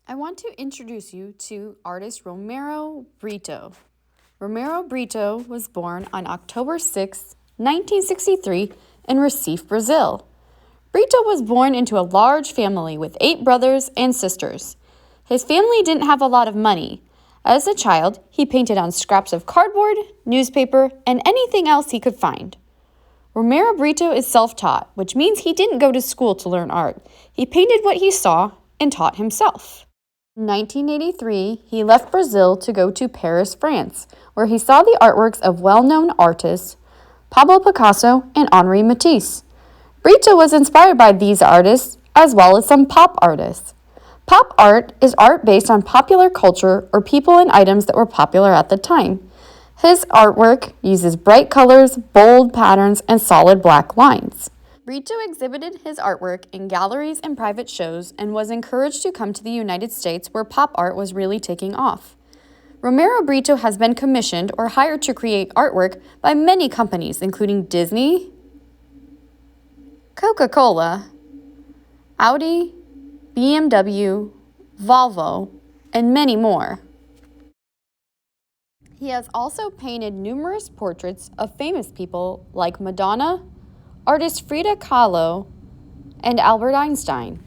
I want to introduce you to artist Romero Britto. Romero Britto was born on October 6, 1963, in Recife, Brazil. Brito was born into a large family with 8 brothers and sisters. His family didn't have a lot of money. As a child, he painted on scraps of cardboard, newspaper, and anything else he could find. Romero Britto is self-taught, which means he didn't go to school to learn art. He painted what he saw and taught himself. In 1983, he left Brazil to go to Paris, France, where he saw the artworks of well-known artists Pablo Picasso and Henri Matisse. Brito was inspired by these artists as well as some pop artists. Pop art is art based on popular culture or people and items that were popular at the time. His artwork uses bright colors, bold patterns, and solid black lines. Brito exhibited his artwork in galleries and private shows and was encouraged to come to the United States where pop art was really taking off. Romero Britto has been commissioned or hired to create artwork by many companies, including Disney, Coca-Cola, Audi, BMW, Volvo, and many more. He has also painted numerous portraits of famous people like Madonna, artist Frida Kahlo, and Albert Einstein.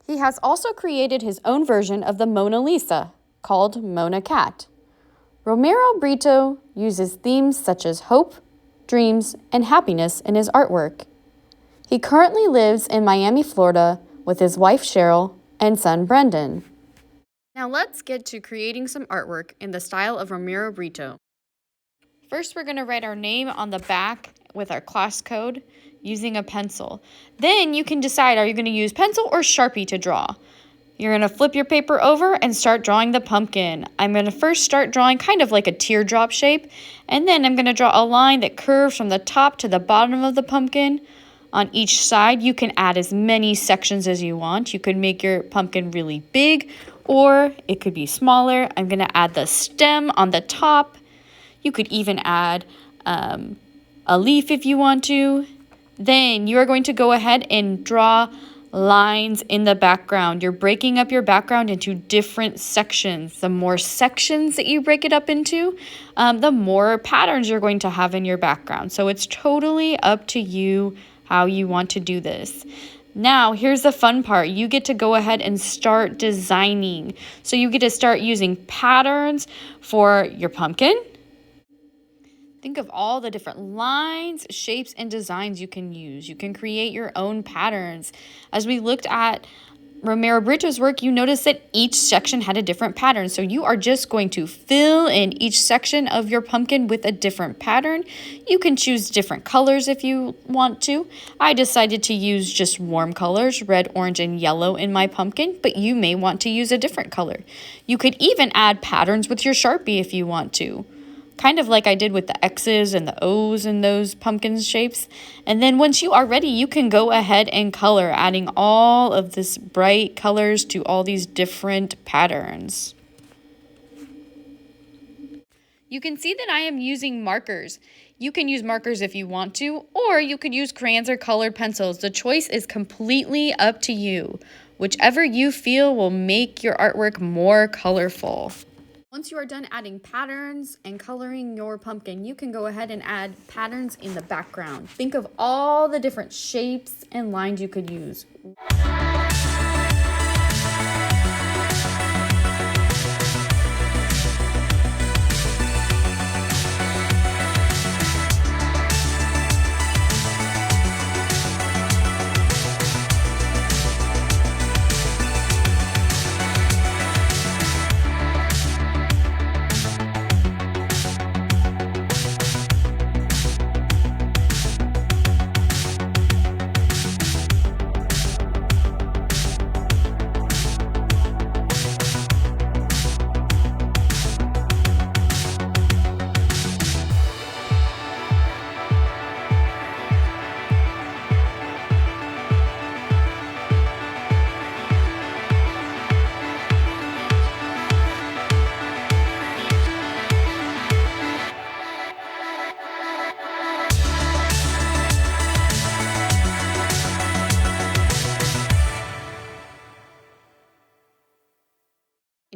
He has also created his own version of the Mona Lisa, called Mona Cat. Romero Britto uses themes such as hope, dreams, and happiness in his artwork. He currently lives in Miami, Florida, with his wife Cheryl and son Brendan. Now let's get to creating some artwork in the style of Romero Britto. First, we're going to write our name on the back with our class code using a pencil. Then you can decide, are you going to use pencil or Sharpie to draw? You're going to flip your paper over and start drawing the pumpkin. I'm going to first start drawing kind of like a teardrop shape, and then I'm going to draw a line that curves from the top to the bottom of the pumpkin. On each side, you can add as many sections as you want. You could make your pumpkin really big, or it could be smaller. I'm going to add the stem on the top. You could even add a leaf if you want to. Then you are going to go ahead and draw lines in the background. You're breaking up your background into different sections. The more sections that you break it up into, the more patterns you're going to have in your background. So it's totally up to you how you want to do this. Now, here's the fun part. You get to go ahead and start designing. So you get to start using patterns for your pumpkin. Think of all the different lines, shapes, and designs you can use. You can create your own patterns. As we looked at Romero Britto's work, you notice that each section had a different pattern. So you are just going to fill in each section of your pumpkin with a different pattern. You can choose different colors if you want to. I decided to use just warm colors, red, orange, and yellow in my pumpkin, but you may want to use a different color. You could even add patterns with your Sharpie if you want to. Kind of like I did with the X's and the O's in those pumpkin shapes. And then once you are ready, you can go ahead and color, adding all of this bright colors to all these different patterns. You can see that I am using markers. You can use markers if you want to, or you could use crayons or colored pencils. The choice is completely up to you. Whichever you feel will make your artwork more colorful. Once you are done adding patterns and coloring your pumpkin, you can go ahead and add patterns in the background. Think of all the different shapes and lines you could use.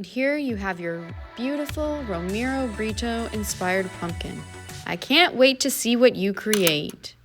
And here you have your beautiful Romero Britto inspired pumpkin. I can't wait to see what you create.